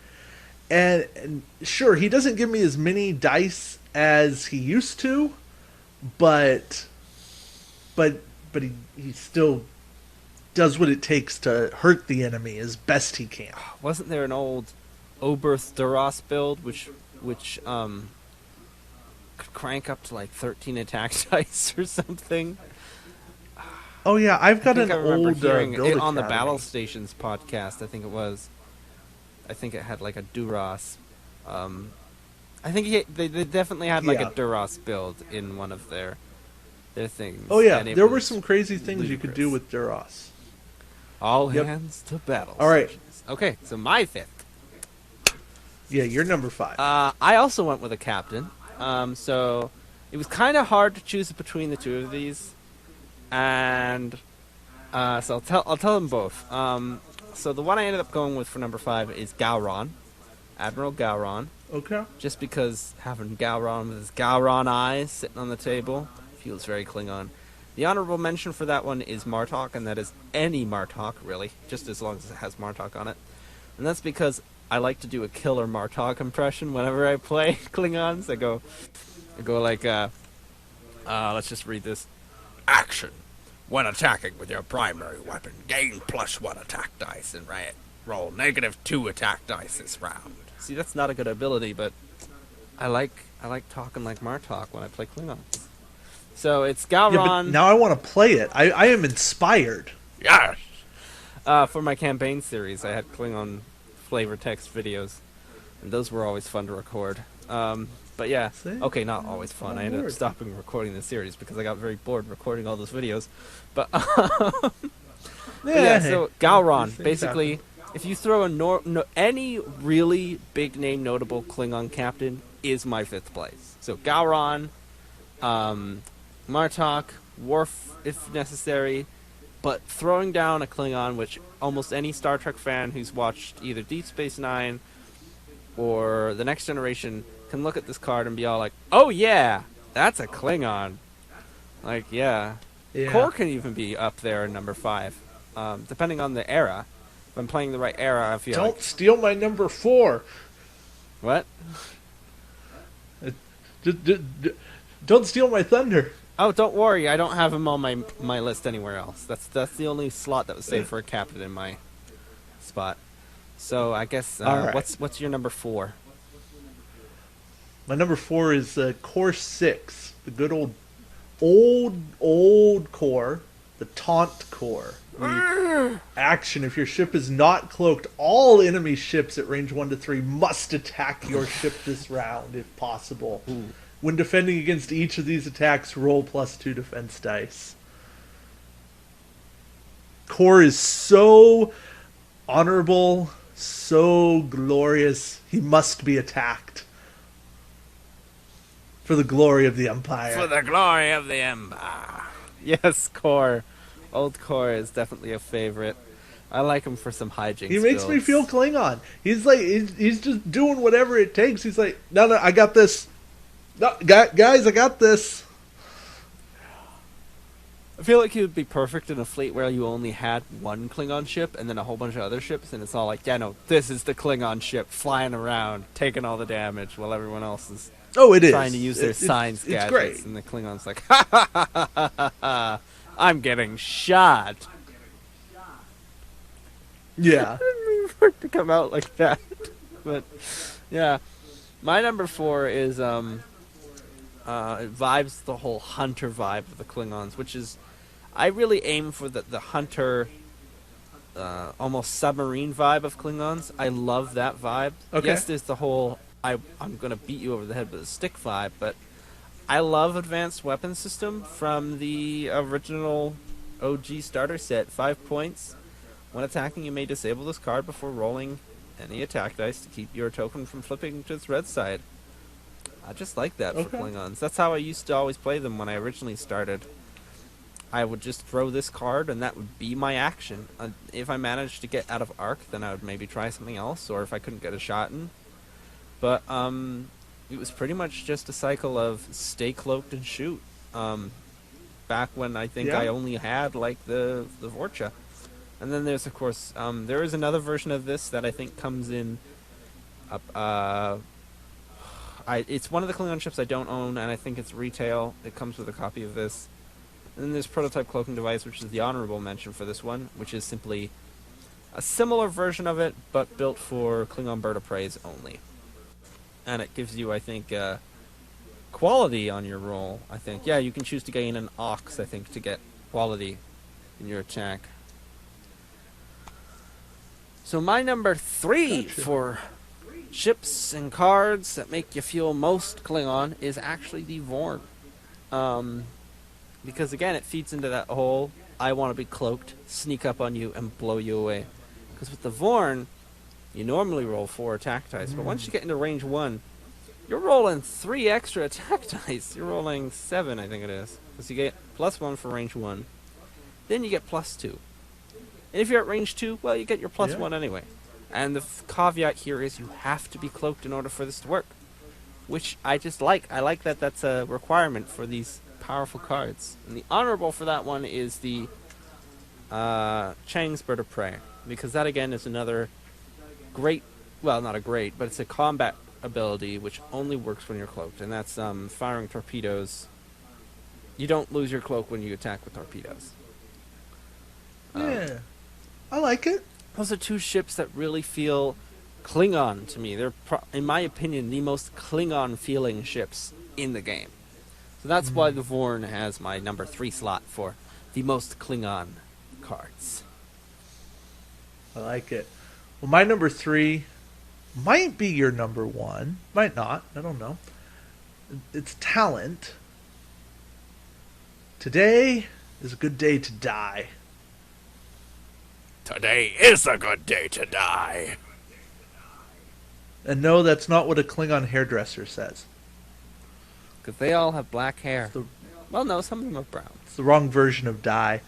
And sure, he doesn't give me as many dice as he used to, but he still does what it takes to hurt the enemy as best he can. Wasn't there an old Oberth Duras build which could crank up to like 13 attack dice or something? Oh yeah, I've got an old hearing Build it on the Academy. Battle Stations podcast. I think it was. I think it had like a Duras. I think they definitely had like a Duras build in one of their things. Oh yeah, and there were some crazy things you could do with Duras. All hands to battle. All right. Stations. Okay, so my 5th. Yeah, you're number 5. I also went with a captain. So it was kind of hard to choose between the two of these, and so I'll tell them both. So the one I ended up going with for number 5 is Gowron, Admiral Gowron. Okay. Just because having Gowron with his Gowron eyes sitting on the table feels very Klingon. The honorable mention for that one is Martok, and that is any Martok, really, just as long as it has Martok on it. And that's because I like to do a killer Martok impression whenever I play Klingons. I go like, let's just read this. Action. When attacking with your primary weapon, gain +1 attack dice and roll -2 attack dice this round. See, that's not a good ability, but I like talking like Martok when I play Klingons. So it's Gowron. Yeah, but now I want to play it. I am inspired. Yes. For my campaign series, I had Klingon flavor text videos, and those were always fun to record. But yeah, okay, not always fun. I ended up stopping recording the series because I got very bored recording all those videos. But, yeah, so Gowron, basically, if you throw any really big name notable Klingon captain is my 5th place. So Gowron, Martok, Worf if necessary, but throwing down a Klingon, which almost any Star Trek fan who's watched either Deep Space Nine or The Next Generation can look at this card and be all like, oh yeah, that's a Klingon. Like, yeah. Core can even be up there in number 5, depending on the era. If I'm playing the right era, I feel Don't steal my number 4. What? Don't steal my thunder. Oh, don't worry, I don't have him on my list anywhere else. That's the only slot that was saved for a captain in my spot. So I guess right. what's your number 4? My number 4 is Core 6, the good old core, the taunt core. The action: if your ship is not cloaked, all enemy ships at range 1 to 3 must attack your ship this round, if possible. Ooh. When defending against each of these attacks, roll +2 defense dice. Core is so honorable, so glorious, he must be attacked. For the glory of the Empire. For the glory of the Empire. Yes, Core. Old Core is definitely a favorite. I like him for some hijinks. He makes me feel Klingon. He's like, he's just doing whatever it takes. He's like, no, I got this. No, guys, I got this. I feel like he would be perfect in a fleet where you only had one Klingon ship and then a whole bunch of other ships, and it's all like, yeah, no, this is the Klingon ship flying around, taking all the damage, while everyone else is trying to use their science gadgets. Great. And the Klingon's like, ha ha ha ha ha ha, I'm getting shot. Yeah. I didn't mean for it to come out like that. But, yeah. My number 4 is, it vibes the whole hunter vibe of the Klingons, which is, I really aim for the hunter, almost submarine vibe of Klingons. I love that vibe. Okay. Yes, there's the whole, I'm going to beat you over the head with a stick vibe, but I love advanced weapon system from the original OG starter set. 5 points. When attacking, you may disable this card before rolling any attack dice to keep your token from flipping to its red side. I just like that for Klingons. That's how I used to always play them when I originally started. I would just throw this card, and that would be my action. If I managed to get out of arc, then I would maybe try something else, or if I couldn't get a shot in. But it was pretty much just a cycle of stay cloaked and shoot. Back when I think I only had like the Vorcha. And then there's, of course, there is another version of this that I think comes in. It's one of the Klingon ships I don't own, and I think it's retail. It comes with a copy of this. And then there's Prototype Cloaking Device, which is the honorable mention for this one, which is simply a similar version of it, but built for Klingon Bird of Preys only. And it gives you, I think, quality on your roll, I think. Yeah, you can choose to gain an Ox, I think, to get quality in your attack. So my number 3 for ships and cards that make you feel most Klingon is actually the Vorn. Because again, it feeds into that whole, I want to be cloaked, sneak up on you, and blow you away. Because with the Vorn, you normally roll 4 attack dice, but once you get into range 1, you're rolling 3 extra attack dice. You're rolling 7, I think it is. Because you get +1 for range 1. Then you get +2. And if you're at range 2, well, you get your +1 anyway. And the caveat here is you have to be cloaked in order for this to work. Which I just like. I like that that's a requirement for these powerful cards. And the honorable for that one is the Chang's Bird of Prey. Because that, again, is another great, well, not a great, but it's a combat ability which only works when you're cloaked. And that's firing torpedoes. You don't lose your cloak when you attack with torpedoes. Yeah. I like it. Those are 2 ships that really feel Klingon to me. They're, in my opinion, the most Klingon-feeling ships in the game. So that's why the Vorn has my number 3 slot for the most Klingon cards. I like it. Well, my number 3 might be your number 1. Might not. I don't know. It's talent. Today is a good day to die. Today is a good day to die. And no, that's not what a Klingon hairdresser says. Because they all have black hair. Well, no, some of them have brown. It's the wrong version of die.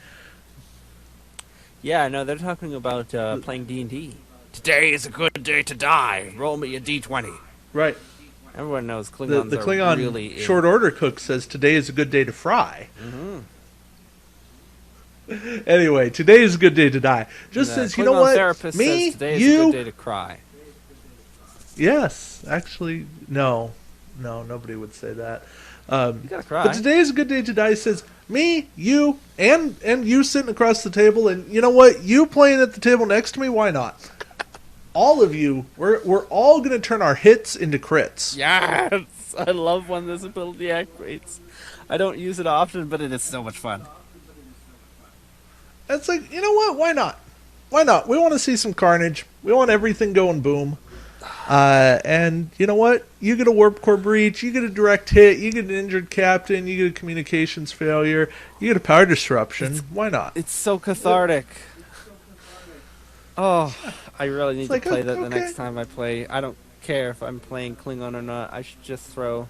Yeah, no, they're talking about playing D&D. Today is a good day to die. Roll me a D20. Right. Everyone knows Klingons the Klingon are really short order cook says today is a good day to fry. Mm-hmm. Anyway, today is a good day to die. Just says, Klingon you know what? therapist Me, says today is you. a good day to cry. Yes, actually, no, nobody would say that. You gotta cry. But today is a good day to die. Says me, you, and you sitting across the table, and you know what? You playing at the table next to me. Why not? All of you, we're all gonna turn our hits into crits. Yes, I love when this ability activates. I don't use it often, but it is so much fun. It's like, you know what? Why not? Why not? We want to see some carnage. We want everything going boom. And you know what? You get a warp core breach, you get a direct hit, you get an injured captain, you get a communications failure, you get a power disruption. Why not? It's so cathartic. Oh, I really need to play that the next time I play. I don't care if I'm playing Klingon or not. I should just throw...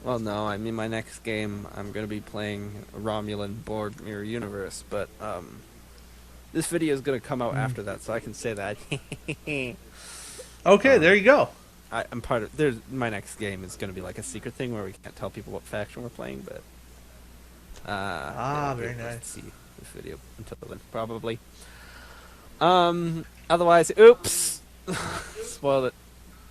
Well, no, I mean, my next game, I'm going to be playing a Romulan Borg Mirror Universe, but this video is going to come out after that, so I can say that. Okay, there you go. I'm part of... my next game is going to be like a secret thing where we can't tell people what faction we're playing, but... Very nice. Let's see the video until then, probably. Otherwise, oops, spoiled it.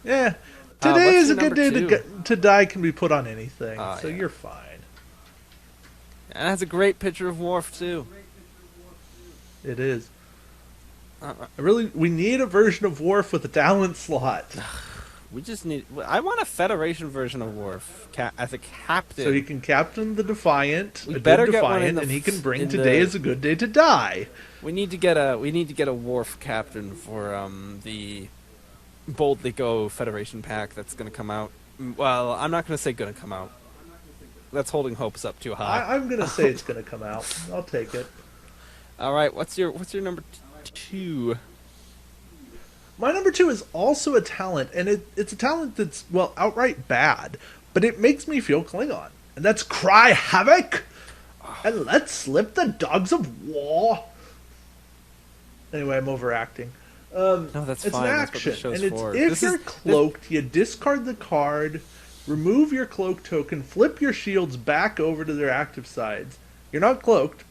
Yeah, today is a good day two? to die. Can be put on anything, so yeah. you're fine. And it has a great picture of Worf too. It is. We need a version of Worf with a talent slot. We just need. I want a Federation version of Worf as a captain, so he can captain the Defiant. We better get one and he can bring "Today is a good day to die." We need to get a Worf captain for the Boldly Go Federation pack that's going to come out. Well, I'm not going to say going to come out. That's holding hopes up too high. I'm going to say it's going to come out. I'll take it. All right, what's your number 2? My number 2 is also a talent, and it's a talent that's, well, outright bad, but it makes me feel Klingon. And that's Cry Havoc, and let's slip the dogs of war. Anyway, I'm overacting. No, that's it's fine. An that's action, what the show's and for. if you're cloaked, you discard the card, remove your cloak token, flip your shields back over to their active sides. You're not cloaked,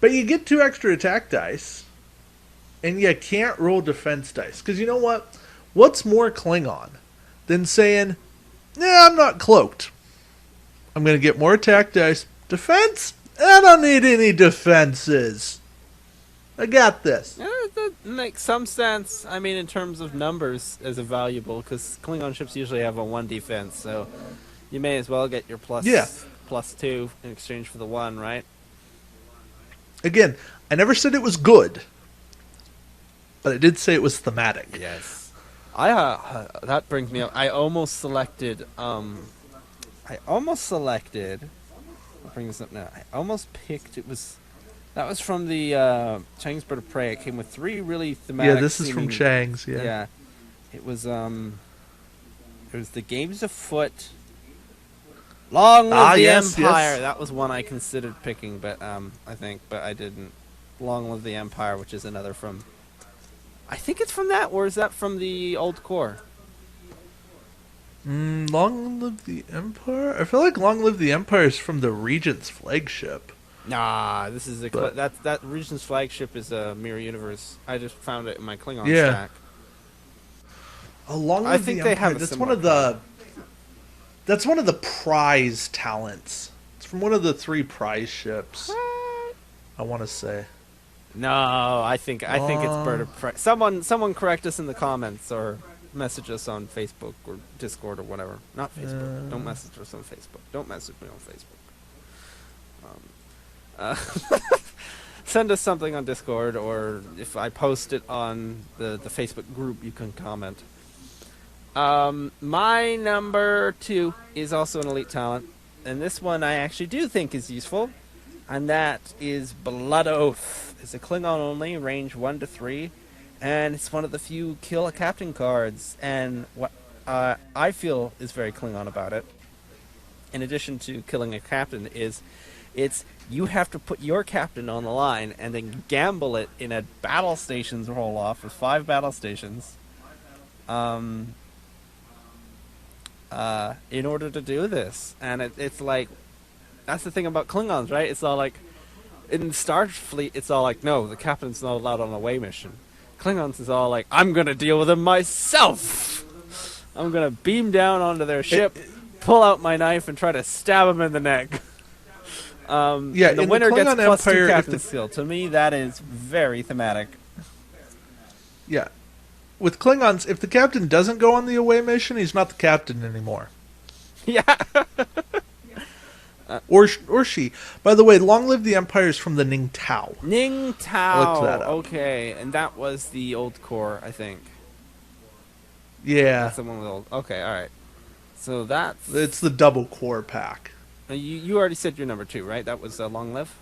but you get 2 extra attack dice. And you can't roll defense dice. Because you know what? What's more Klingon than saying, yeah, I'm not cloaked. I'm going to get more attack dice. Defense? I don't need any defenses. I got this. Yeah, that makes some sense. I mean, in terms of numbers as a valuable, because Klingon ships usually have a 1 defense, so you may as well get your plus 2 in exchange for the 1, right? Again, I never said it was good. But I did say it was thematic. Yes. That brings me up. I almost selected. I'll bring this up now. I almost picked. That was from the Chang's Bird of Prey. It came with 3 really thematic. Yeah, this is from Chang's. Yeah. Yeah. It was the Games Afoot. Long Live the Empire. Yes. That was one I considered picking, but I didn't. Long Live the Empire, which is another from. I think it's from that, or is that from the old core? Long Live the Empire? I feel like Long Live the Empire is from the Regent's flagship. Nah, this is that Regent's flagship is a mirror universe. I just found it in my Klingon stack. Oh, Long Live the Empire. That's one of the prize talents. It's from one of the 3 prize ships. What? I want to say. No, I think it's Bird of Prey. Someone correct us in the comments or message us on Facebook or Discord or whatever. Not Facebook. Don't message us on Facebook. Don't message me on Facebook. Send us something on Discord, or if I post it on the Facebook group, you can comment. My number 2 is also an elite talent, and this one I actually do think is useful. And that is Blood Oath. It's a Klingon only, range 1 to 3, and it's one of the few kill a captain cards. And what I feel is very Klingon about it, in addition to killing a captain, is you have to put your captain on the line and then gamble it in a battle stations roll off with 5 battle stations, in order to do this. And it's like. That's the thing about Klingons, right? It's all like, in Starfleet, it's all like, no, the captain's not allowed on a away mission. Klingons is all like, I'm going to deal with them myself. I'm going to beam down onto their ship, pull out my knife, and try to stab them in the neck. The winner gets plus Empire, 2 captain skill. To me, that is very thematic. Yeah. With Klingons, if the captain doesn't go on the away mission, he's not the captain anymore. Yeah. Or she. By the way, Long Live the Empire is from the Ning Tao. Ning Tao. Okay, and that was the old core, I think. Yeah. That's the one with old. Okay, all right. So it's the double core pack. You already said your number 2, right? That was Long Live.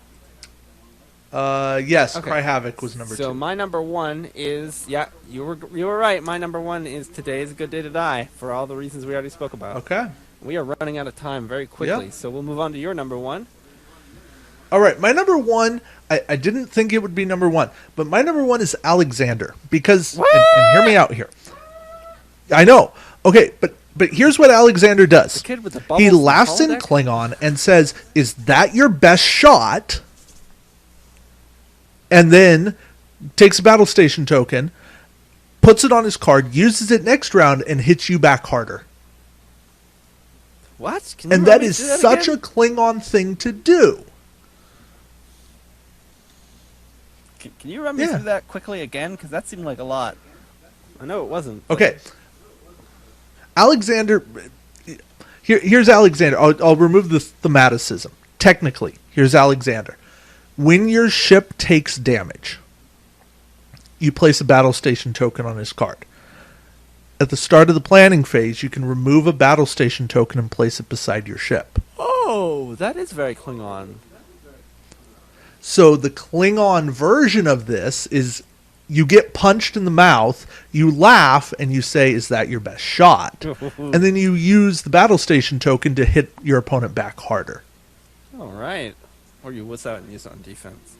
Yes. Okay. Cry Havoc was number 2. So my number 1 is you were right. My number 1 is Today is a Good Day to Die for all the reasons we already spoke about. Okay. We are running out of time very quickly, so we'll move on to your number 1. All right, my number 1, I didn't think it would be number 1, but my number 1 is Alexander, because, and hear me out here. I know. Okay, but But here's what Alexander does. The kid with the bubbles He in the laughs in holodeck? Klingon and says, "Is that your best shot?" And then takes a battle station token, puts it on his card, uses it next round, and hits you back harder. What? Can you And remind that me is to do that such again? a Klingon thing to do. Can you run me Yeah. through that quickly again? Because that seemed like a lot. I know it wasn't. Okay. Alexander, here's Alexander. I'll remove the thematicism. Technically, here's Alexander. When your ship takes damage, you place a battle station token on his card. At the start of the planning phase, you can remove a battle station token and place it beside your ship. Oh, that is very Klingon. So the Klingon version of this is you get punched in the mouth, you laugh, and you say, "Is that your best shot?" And then you use the battle station token to hit your opponent back harder. All right. Or you whiz out and use it on defense.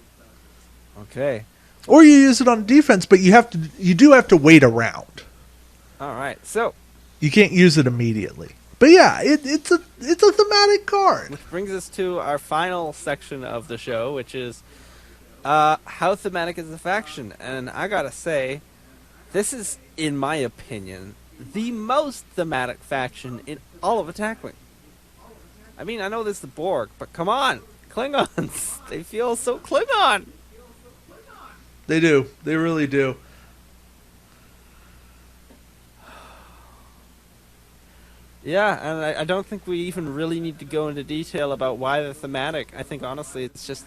Okay. Or you use it on defense, but you do have to wait around. All right. So, You can't use it immediately. But yeah, it's a thematic card. which brings us to our final section of the show, which is how thematic is the faction? And I gotta say, this is, in my opinion, the most thematic faction in all of Attack Wing. I mean, I know there's the Borg, but come on, Klingons. They feel so Klingon. They do. They really do. Yeah, and I don't think we even really need to go into detail about why they're thematic. I think, honestly, it's just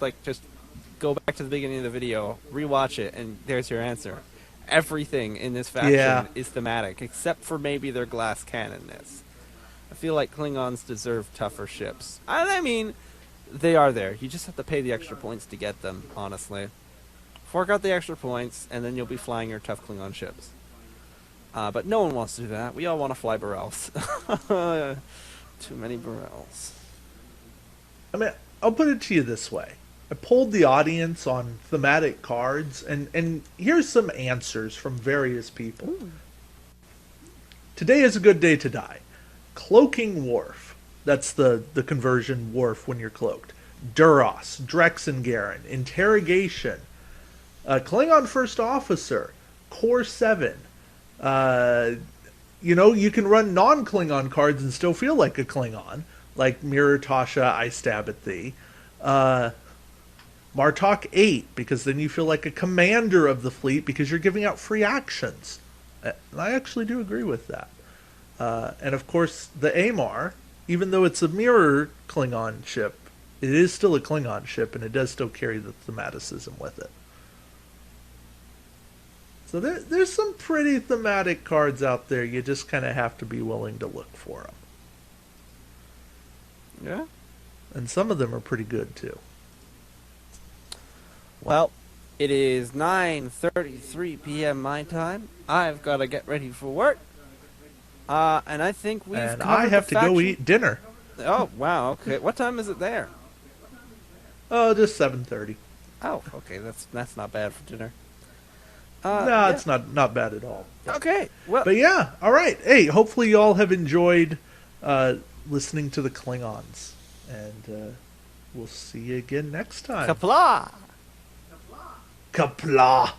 go back to the beginning of the video, rewatch it, and there's your answer. Everything in this faction is thematic, except for maybe their glass cannonness. I feel like Klingons deserve tougher ships. And I mean, they are there. You just have to pay the extra points to get them, honestly. Fork out the extra points, and then you'll be flying your tough Klingon ships. But no one wants to do that. We all want to fly Burrells. Too many Burrells. I mean, I'll put it to you this way. I polled the audience on thematic cards, and here's some answers from various people. Ooh. Today is a good day to die. Cloaking Wharf. That's the conversion wharf when you're cloaked. Duros, Drexengaren, Interrogation, Klingon First Officer, Core 7. You can run non-Klingon cards and still feel like a Klingon, like Mirror Tasha, I Stab at Thee. Martok 8, because then you feel like a commander of the fleet because you're giving out free actions. And I actually do agree with that. And of course, the Amar, even though it's a mirror Klingon ship, it is still a Klingon ship, and it does still carry the thematicism with it. So there's some pretty thematic cards out there. You just kind of have to be willing to look for them. Yeah? And some of them are pretty good, too. Well, it is 9:33 p.m. my time. I've got to get ready for work. And I think we've And covered I have the to go faction. eat dinner. Oh, wow, okay. What time is it there? Oh, just 7:30. Oh, okay, that's not bad for dinner. No, Yeah. it's not bad at all. Okay, well, But yeah, all right. Hey, hopefully you all have enjoyed listening to the Klingons. And we'll see you again next time. kapla! Kapla!